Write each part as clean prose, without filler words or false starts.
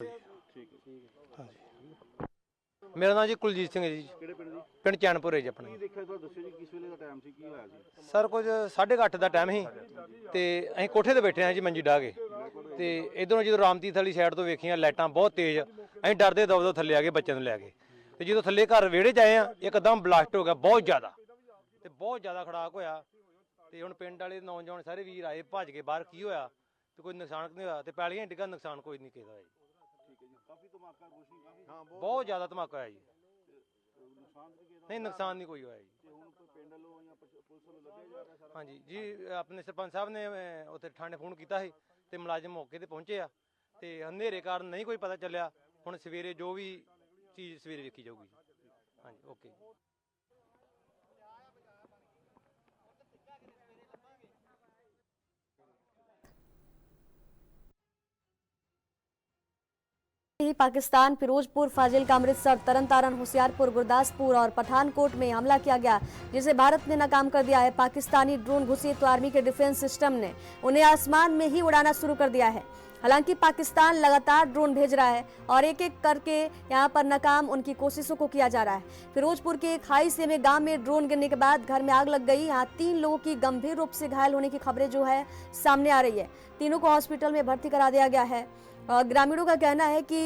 हाँ जी मेरा नाम जी कुलजीत सिंह है जी। ਕਿਹੜੇ ਪਿੰਡ ਦੀ? ਪਿੰਡ ਚੈਨਪੁਰ ਹੈ ਜੀ ਆਪਣਾ। ਕੀ ਦੇਖਿਆ ਥੋੜਾ ਦੱਸਿਓ ਜੀ, ਕਿਸ ਵੇਲੇ ਦਾ ਟਾਈਮ ਸੀ, ਕੀ ਹੋਇਆ ਸੀ? ਸਰ ਕੁਝ 8:30 ਦਾ ਟਾਈਮ ਸੀ ਤੇ ਅਸੀਂ ਕੋਠੇ ਤੇ ਬੈਠੇ ਹਾਂ ਜੀ ਮੰਜੀ ਢਾਹ ਕੇ ਤੇ ਇਧਰੋਂ ਜਦੋਂ ਰਾਮਤੀਰਥ ਵਾਲੀ ਸਾਈਡ ਤੋਂ ਵੇਖੀਆਂ ਲਾਈਟਾਂ ਬਹੁਤ ਤੇਜ਼, ਅਸੀਂ ਡਰਦੇ ਦਬਦਬ ਥੱਲੇ ਆ ਗਏ ਬੱਚਿਆਂ ਨੂੰ ਲੈ ਕੇ। ਤੇ ਜਦੋਂ ਥੱਲੇ ਘਰ ਵਿਹੜੇ 'ਚ ਆਏ ਆ ਇੱਕਦਮ ਬਲਾਸਟ ਹੋ ਗਿਆ ਬਹੁਤ ਜ਼ਿਆਦਾ ਤੇ ਬਹੁਤ ਜ਼ਿਆਦਾ ਖੜਾਕ ਹੋਇਆ। ਤੇ ਹੁਣ ਪਿੰਡ ਵਾਲੇ ਨੌਜਵਾਨ ਸਾਰੇ ਵੀਰ ਆਏ ਭੱਜ ਕੇ ਬਾਹਰ, ਕੀ ਹੋਇਆ ਤੇ ਕੋਈ ਨੁਕਸਾਨ ਨਹੀਂ ਹੋਇਆ ਤੇ ਪੈਲੀਆਂ ਡਿੱਗਾ, ਨੁਕਸਾਨ ਕੋਈ ਨਹੀਂ ਕੀਤਾ ਹੋਇਆ ਜੀ। ਠੀਕ ਹੈ ਜੀ, ਕਾਫੀ ਧਮਾਕਾ ਰੋਸ਼ਨੀ ਕਾਫੀ। ਹਾਂ ਬਹੁਤ ਜ਼ਿਆਦਾ ਧਮਾਕਾ ਹੋਇਆ ਜੀ। ਨੁਕਸਾਨ ਤੇ ਕਿਹਦਾ? ਨਹੀਂ ਨੁਕਸਾਨ ਨਹੀਂ ਕੋਈ ਹੋਇਆ ਜੀ। ਤੇ ਹੁਣ ਕੋਈ ਪਿੰਡ ਵੱਲੋਂ ਜਾਂ ਪੁਲਿਸ ਵੱਲੋਂ ਲੱਭਿਆ ਜਾ ਰਿਹਾ ਸਾਰਾ? ਹਾਂਜੀ ਜੀ ਆਪਣੇ ਸਰਪੰਚ ਸਾਹਿਬ ਨੇ ਉੱਥੇ ਥਾਣੇ ਫੋਨ ਕੀਤਾ ਸੀ ਤੇ ਮੁਲਾਜ਼ਮ ਮੌਕੇ ਤੇ ਪਹੁੰਚੇ ਆ ਤੇ ਹਨੇਰੇ ਕਾਰਨ ਨਹੀਂ ਕੋਈ ਪਤਾ ਚੱਲਿਆ। ਹੁਣ ਸਵੇਰੇ ਜੋ ਵੀ ਚੀਜ਼ ਸਵੇਰੇ ਵੇਖੀ ਜਾਊਗੀ। ਹਾਂਜੀ ਓਕੇ। पाकिस्तान फिरोजपुर, फाजिलका, अमृतसर, तरनतारन, होशियारपुर, गुरदासपुर और पठानकोट में हमला किया गया, जिसे भारत ने नाकाम कर दिया है। पाकिस्तानी ड्रोन घुसे तो आर्मी के डिफेंस सिस्टम ने उन्हें आसमान में ही उड़ाना शुरू कर दिया है। हालांकि पाकिस्तान लगातार ड्रोन भेज रहा है और एक एक करके यहां पर नाकाम उनकी कोशिशों को किया जा रहा है। फिरोजपुर के खाई से में गांव में ड्रोन गिरने के बाद घर में आग लग गई। यहां 3 लोगों की गंभीर रूप से घायल होने की खबरें जो है सामने आ रही है। तीनों को हॉस्पिटल में भर्ती करा दिया गया है। ग्रामीणों का कहना है कि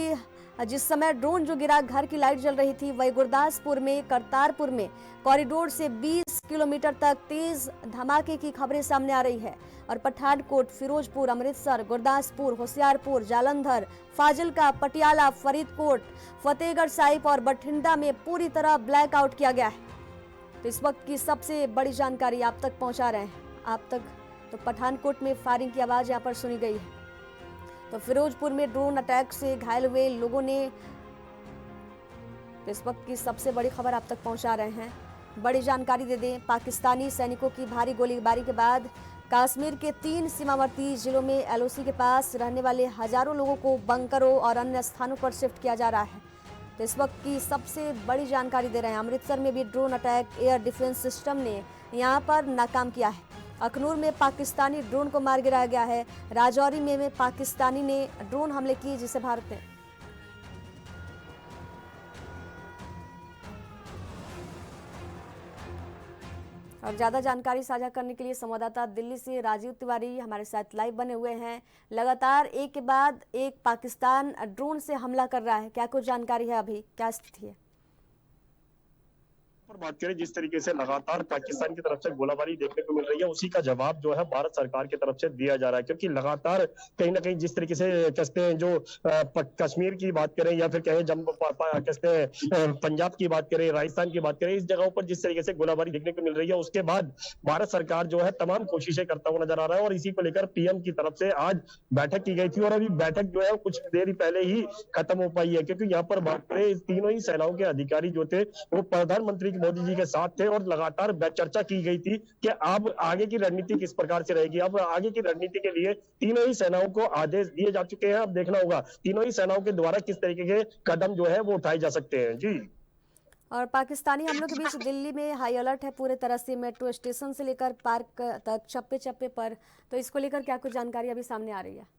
जिस समय ड्रोन जो गिरा घर की लाइट जल रही थी, वही गुरदासपुर में करतारपुर में कॉरिडोर से 20 किलोमीटर तक तेज धमाके की खबरें सामने आ रही है। और पठानकोट, फिरोजपुर, अमृतसर, गुरदासपुर, होशियारपुर, जालंधर, फाजिलका, पटियाला, फरीदकोट, फतेहगढ़ साहिब और बठिंडा में पूरी तरह ब्लैकआउट किया गया है। तो इस वक्त की सबसे बड़ी जानकारी आप तक पहुंचा रहे हैं। आप तक तो पठानकोट में फायरिंग की आवाज यहां पर सुनी गई है। तो फिरोजपुर में ड्रोन अटैक से घायल हुए लोगों ने, तो इस वक्त की सबसे बड़ी खबर आप तक पहुंचा रहे हैं। बड़ी जानकारी दे दें, पाकिस्तानी सैनिकों की भारी गोलीबारी के बाद कश्मीर के 3 सीमावर्ती जिलों में एलओसी के पास रहने वाले हजारों लोगों को बंकरों और अन्य स्थानों पर शिफ्ट किया जा रहा है। तो इस वक्त की सबसे बड़ी जानकारी दे रहे हैं। अमृतसर में भी drone attack air defence system ने यहाँ पर नाकाम किया है। अखनूर में पाकिस्तानी ड्रोन को मार गिराया गया है। राजौरी में पाकिस्तानी ने ड्रोन हमले किए, जिसे भारत ने और ज्यादा जानकारी साझा करने के लिए संवाददाता दिल्ली से राजीव तिवारी हमारे साथ लाइव बने हुए हैं। लगातार एक के बाद एक पाकिस्तान ड्रोन से हमला कर रहा है, क्या कुछ जानकारी है, अभी क्या स्थिति है? पर बात करें, जिस तरीके से लगातार पाकिस्तान की तरफ से गोलाबारी देखने को मिल रही है, उसी का जवाब जो है भारत सरकार की तरफ से दिया जा रहा है। क्योंकि लगातार कहीं ना कहीं जिस तरीके से कहते हैं जो कश्मीर की बात करें या फिर कहें जम्मू कहते हैं पंजाब की बात करें, राजस्थान की बात करें, इस जगहों पर जिस तरीके से गोलाबारी देखने को मिल रही है, उसके बाद भारत सरकार जो है तमाम कोशिशें करता हुआ नजर आ रहा है। और इसी को लेकर पीएम की तरफ से आज बैठक की गई थी और अभी बैठक जो है कुछ देर पहले ही खत्म हो पाई है। क्योंकि यहाँ पर बात करें, तीनों ही सेनाओं के अधिकारी जो थे वो प्रधानमंत्री मोदी जी के साथ थे और लगातार चर्चा की गई थी कि अब आगे की रणनीति किस प्रकार से रहेगी। अब आगे की रणनीति के लिए तीनों ही सेनाओं को आदेश दिए जा चुके हैं। अब देखना होगा तीनों ही सेनाओं के द्वारा किस तरीके के कदम जो है वो उठाए जा सकते हैं। जी, और पाकिस्तानी हमलों के बीच दिल्ली में हाई अलर्ट है पूरे तरह से, मेट्रो स्टेशन से लेकर पार्क तक चप्पे चप्पे पर। तो इसको लेकर क्या कुछ जानकारी अभी सामने आ रही है?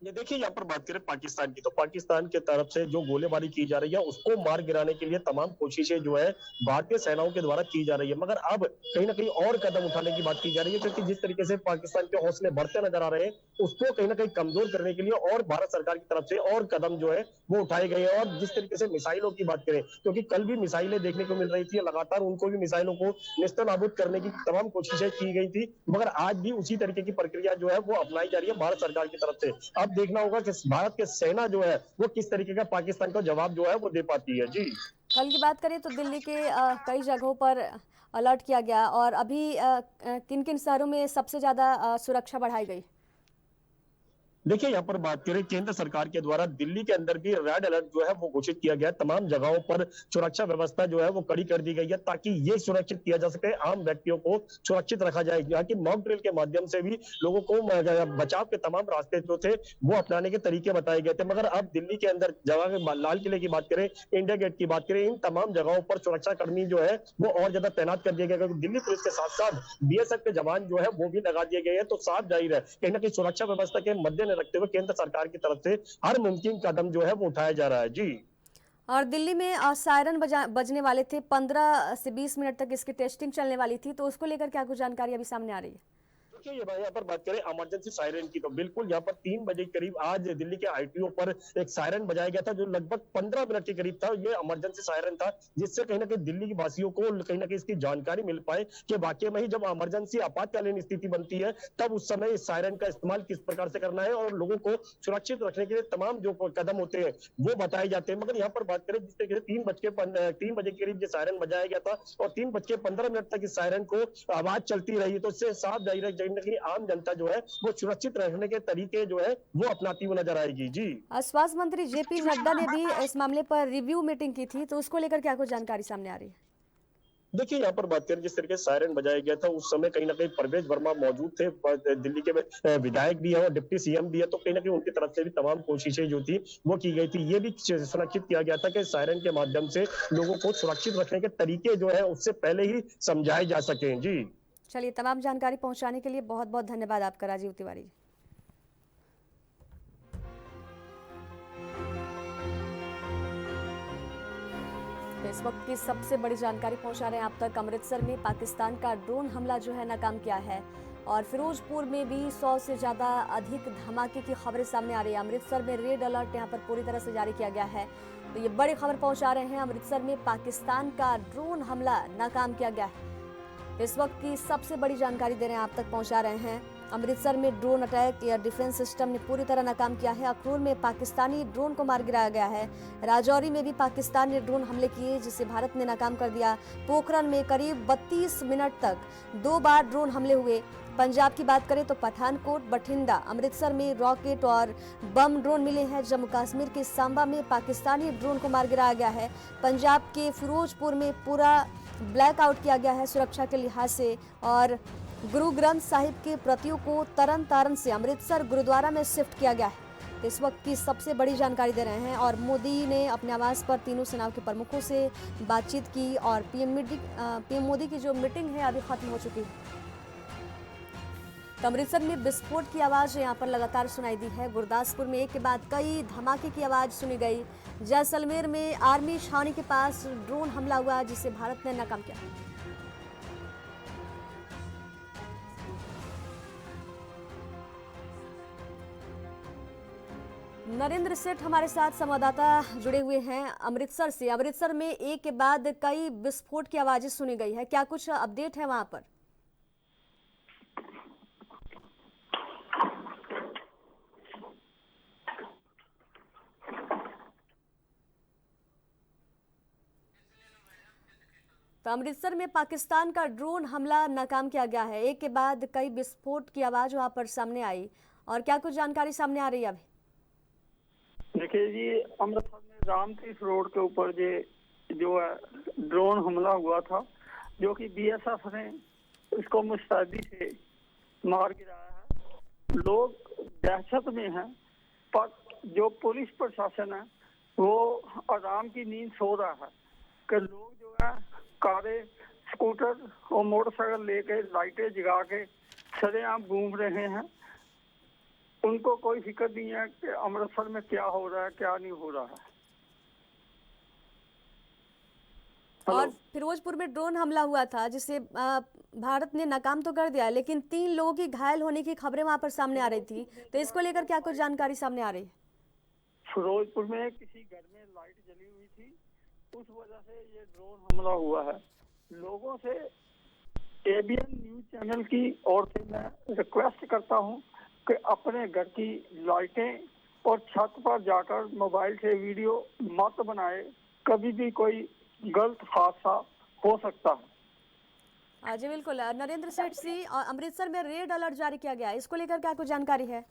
ये देखिए, यहाँ पर बात करें पाकिस्तान की, तो पाकिस्तान की तरफ से जो गोलीबारी की जा रही है उसको मार गिराने के लिए तमाम कोशिशें जो है भारतीय सेनाओं के द्वारा की जा रही है। मगर अब कहीं ना कहीं और कदम उठाने की बात की जा रही है। क्योंकि जिस तरीके से पाकिस्तान के हौसले बढ़ते नजर आ रहे हैं, उसको कहीं ना कहीं कमजोर करने के लिए और भारत सरकार की तरफ से और कदम जो है वो उठाए गए हैं। और जिस तरीके से मिसाइलों की बात करें, क्योंकि कल भी मिसाइलें देखने को मिल रही थी, लगातार उनको भी मिसाइलों को नेस्तनाबूद करने की तमाम कोशिशें की गई थी, मगर आज भी उसी तरीके की प्रक्रिया जो है वो अपनाई जा रही है भारत सरकार की तरफ से। अब देखना होगा कि भारत के सेना जो है वो किस तरीके का पाकिस्तान को जवाब जो है वो दे पाती है। जी, कल की बात करें तो दिल्ली के कई जगहों पर अलर्ट किया गया और अभी किन किन शहरों में सबसे ज्यादा सुरक्षा बढ़ाई गई? देखिए, यहाँ पर बात करें, केंद्र सरकार के द्वारा दिल्ली के अंदर भी रेड अलर्ट जो है वो घोषित किया गया है। तमाम जगहों पर सुरक्षा व्यवस्था जो है वो कड़ी कर दी गई है ताकि ये सुरक्षित किया जा सके, आम व्यक्तियों को सुरक्षित रखा जाए। यहाँ की मॉक ड्रिल के माध्यम से भी लोगों को बचाव के तमाम रास्ते जो थे वो अपनाने के तरीके बताए गए थे। मगर अब दिल्ली के अंदर जगह लाल किले की बात करें, इंडिया गेट की बात करें, इन तमाम जगहों पर सुरक्षा कर्मी जो है वो और ज्यादा तैनात कर दिए गए। क्योंकि दिल्ली पुलिस के साथ साथ बीएसएफ के जवान जो है वो भी लगा दिए गए हैं। तो साफ जाहिर है कहीं ना कहीं सुरक्षा व्यवस्था के मद्देनजर सामने रखते हुए केंद्र सरकार की तरफ से हर मुमकिन कदम जो है वो उठाया जा रहा है। जी। और दिल्ली में सायरन बजने वाले थे, 15 से 20 मिनट तक इसकी टेस्टिंग चलने वाली थी, तो उसको लेकर क्या कुछ जानकारी अभी सामने आ रही है? देखिए ये भाई यहाँ पर बात करें इमरजेंसी सायरन की, तो बिल्कुल यहाँ पर 3 बजे के करीब आज दिल्ली के आईटीओ पर एक सायरन बजाया गया था जो लगभग 15 मिनट के करीब था। ये इमरजेंसी सायरन था जिससे कहीं ना कहीं दिल्ली के वासियों को कहीं ना कहीं इसकी जानकारी मिल पाए कि वाकई में ही जब इमरजेंसी आपातकालीन स्थिति बनती है तब उस समय इस सायरन का इस्तेमाल किस प्रकार से करना है और लोगों को सुरक्षित रखने के लिए तमाम जो कदम होते हैं वो बताए जाते हैं। मगर यहाँ पर बात करें जिस तरीके से 3 बजे के करीब ये सायरन बजाया गया था और 3:15 तक इस सायरन को आवाज चलती रही, तो इससे साफ जाहिर है आम जनता जो है वो सुरक्षित रहने के तरीके जो है वो अपनाती हुई नजर आएगी। जी। स्वास्थ्य मंत्री जेपी नड्डा ने भी इस मामले पर रिव्यू मीटिंग की थी, तो उसको लेकर क्या कुछ जानकारी सामने आ रही है? देखिए यहाँ पर बात करें जिस तरीके से सायरन बजाया गया था उस समय कहीं ना कहीं परवेज वर्मा मौजूद थे, दिल्ली के विधायक भी है और डिप्टी सीएम भी है, तो कहीं ना कहीं उनकी तरफ से भी तमाम कोशिशें जो थी वो की गई थी। ये भी सुनिश्चित किया गया था कि सायरन के माध्यम से लोगों को सुरक्षित रखने के तरीके जो है उससे पहले ही समझाए जा सके। जी। चलिए, तमाम जानकारी पहुंचाने के लिए बहुत बहुत धन्यवाद आपका राजीव तिवारी। इस वक्त की सबसे बड़ी जानकारी पहुंचा रहे हैं आप तक। अमृतसर में पाकिस्तान का ड्रोन हमला जो है नाकाम किया है और फिरोजपुर में भी 100 से ज्यादा अधिक धमाके की खबरें सामने आ रही है। अमृतसर में रेड अलर्ट यहां पर पूरी तरह से जारी किया गया है, तो ये बड़ी खबर पहुंचा रहे हैं। अमृतसर में पाकिस्तान का ड्रोन हमला नाकाम किया गया है। इस वक्त की सबसे बड़ी जानकारी दे रहे हैं आप तक पहुंचा रहे हैं। अमृतसर में drone attack air defence system ने पूरी तरह नाकाम किया है। अखनूर में पाकिस्तानी ड्रोन को मार गिराया गया है। राजौरी में भी पाकिस्तान ने ड्रोन हमले किए जिसे भारत ने नाकाम कर दिया। पोखरण में करीब 32 मिनट तक 2 बार ड्रोन हमले हुए। पंजाब की बात करें तो पठानकोट, बठिंडा, अमृतसर में रॉकेट और बम ड्रोन मिले हैं। जम्मू कश्मीर के सांबा में पाकिस्तानी ड्रोन को मार गिराया गया है। पंजाब के फिरोजपुर में पूरा ब्लैकआउट किया गया है सुरक्षा के लिहाज से। और गुरु ग्रंथ साहिब के प्रतियों को तरन तारण से अमृतसर गुरुद्वारा में शिफ्ट किया गया है। इस वक्त की सबसे बड़ी जानकारी दे रहे हैं। और मोदी ने अपने आवास पर तीनों सेनाओं के प्रमुखों से बातचीत की और पीएम मोदी की जो मीटिंग है अभी खत्म हो चुकी है। तो अमृतसर में विस्फोट की आवाज यहाँ पर लगातार सुनाई दी है। गुरदासपुर में एक के बाद कई धमाके की आवाज सुनी गई। जैसलमेर में आर्मी छावनी के पास ड्रोन हमला हुआ जिसे भारत ने नाकाम किया। नरेंद्र सेठ हमारे साथ संवाददाता जुड़े हुए हैं अमृतसर से। अमृतसर में एक के बाद कई विस्फोट की आवाजें सुनी गई है, क्या कुछ अपडेट है वहां पर? तो अमृतसर में पाकिस्तान का ड्रोन हमला नाकाम किया गया है। एक के बाद कई विस्फोट की आवाज वहां पर सामने आई, और क्या कुछ जानकारी सामने आ रही है अभी? देखिए जी, अमृतसर में रामतीर्थ रोड के ऊपर जो है ड्रोन हमला हुआ था, जो कि बीएसएफ ने इसको मुस्तैदी से मार गिराया है। लोग दहशत में हैं, पर जो पुलिस प्रशासन है वो आराम की नींद सो रहा है कि लोग जो है कारें, स्कूटर और मोटरसाइकिल लेके लाइटें जगा के सरेआम घूम रहे हैं। उनको कोई फिक्र नहीं है कि अमृतसर में क्या हो रहा है, क्या नहीं हो रहा है। और फिरोजपुर में ड्रोन हमला हुआ था जिसे भारत ने नाकाम तो कर दिया, लेकिन 3 लोगों की घायल होने की खबरें वहां पर सामने आ रही थी, तो इसको लेकर क्या कुछ जानकारी सामने आ रही है? फिरोजपुर में किसी घर में लाइट जली हुई थी, उस वजह से ये ड्रोन हमला हुआ है। लोगों से एबीएन न्यूज चैनल की ओर से मैं रिक्वेस्ट करता हूं कि अपने घर की लाइटें और छत पर जाकर मोबाइल से वीडियो मत बनाए, कभी भी कोई गलत हादसा हो सकता है। जी बिल्कुल। नरेंद्र सेठ जी, अमृतसर में रेड अलर्ट जारी किया गया है, इसको लेकर क्या कुछ जानकारी है?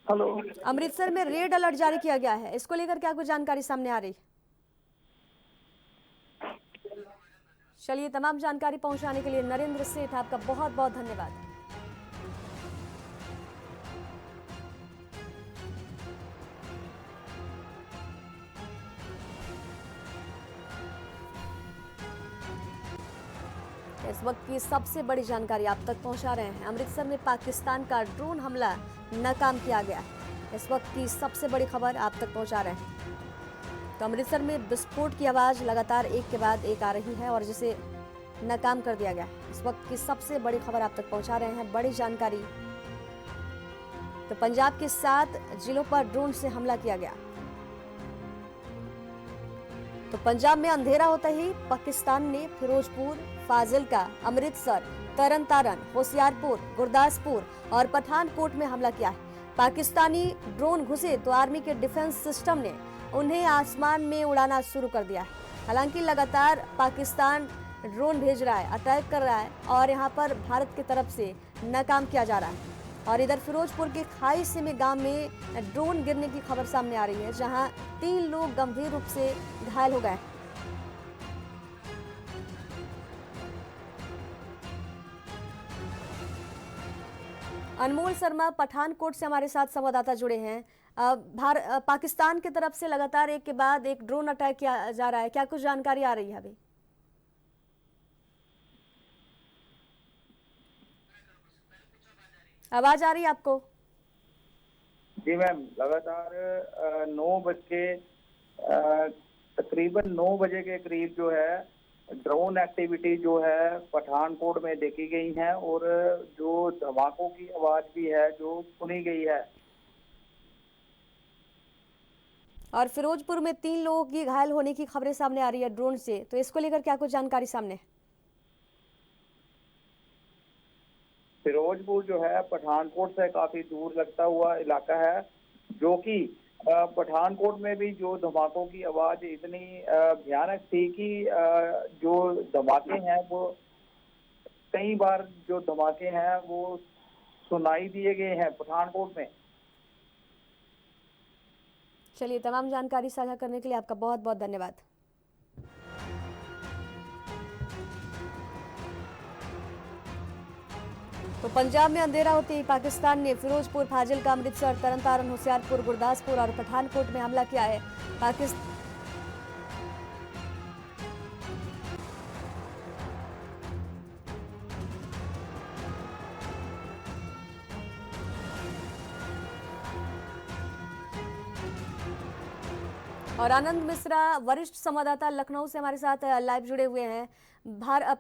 हेलो, अमृतसर में रेड अलर्ट जारी किया गया है, इसको लेकर क्या कुछ जानकारी सामने आ रही? चलिए, तमाम जानकारी पहुंचाने के लिए नरेंद्र सेठ आपका बहुत बहुत धन्यवाद। इस वक्त की सबसे बड़ी जानकारी आप तक पहुंचा रहे हैं। अमृतसर में पाकिस्तान का ड्रोन हमला नाकाम किया गया। इस वक्त की सबसे बड़ी खबर आप तक पहुंचा रहे हैं। तो अमृतसर में विस्फोट की आवाज लगातार एक के बाद एक आ रही है और जिसे नाकाम कर दिया गया। इस वक्त की सबसे बड़ी खबर आप तक पहुंचा रहे हैं, बड़ी जानकारी। तो पंजाब के 7 जिलों पर ड्रोन से हमला किया गया। तो पंजाब में अंधेरा होता ही पाकिस्तान ने फिरोजपुर, फाजिलका, अमृतसर, तरन तारन, होशियारपुर, गुरदासपुर और पठानकोट में हमला किया है। पाकिस्तानी ड्रोन घुसे तो आर्मी के डिफेंस सिस्टम ने उन्हें आसमान में उड़ाना शुरू कर दिया है। हालांकि लगातार पाकिस्तान ड्रोन भेज रहा है, अटैक कर रहा है और यहां पर भारत की तरफ से नाकाम किया जा रहा है। और इधर फिरोजपुर के खाई से में गांव में ड्रोन गिरने की खबर सामने आ रही है, जहां 3 लोग गंभीर रूप से घायल हो गए। अनमोल शर्मा पठानकोट से हमारे साथ संवाददाता जुड़े हैं। पाकिस्तान की तरफ से लगातार एक के बाद एक ड्रोन अटैक किया जा रहा है, क्या कुछ जानकारी आ रही है अभी? आवाज आ रही है आपको? जी मैम, लगातार 9 बज के तकरीबन 9 बजे के करीब जो है ड्रोन एक्टिविटी जो है पठानकोट में देखी गई है और जो धमाकों की आवाज भी है जो सुनी गई है। और फिरोजपुर में 3 लोगों की घायल होने की खबरें सामने आ रही है ड्रोन से, तो इसको लेकर क्या कुछ जानकारी सामने? फिरोजपुर जो है पठानकोट से काफी दूर लगता हुआ इलाका है, जो कि पठानकोट में भी जो धमाकों की आवाज इतनी भयानक थी कि जो धमाके हैं वो कई बार जो धमाके हैं वो सुनाई दिए गए हैं पठानकोट में। चलिए, तमाम जानकारी साझा करने के लिए आपका बहुत बहुत धन्यवाद। तो पंजाब में अंधेरा होते ही पाकिस्तान ने फिरोजपुर, फाजिलका, अमृतसर, तरन तारन, होशियारपुर, गुरदासपुर और पठानकोट में हमला किया है। पाकिस्तान और आनंद मिश्रा वरिष्ठ संवाददाता लखनऊ से हमारे साथ लाइव जुड़े हुए हैं।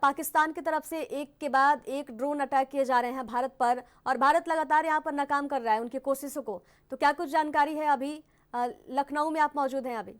पाकिस्तान की तरफ से एक के बाद एक ड्रोन अटैक किए जा रहे हैं भारत पर, और भारत लगातार यहां पर नाकाम कर रहा है उनकी कोशिशों को। तो क्या कुछ जानकारी है अभी? लखनऊ में आप मौजूद हैं अभी?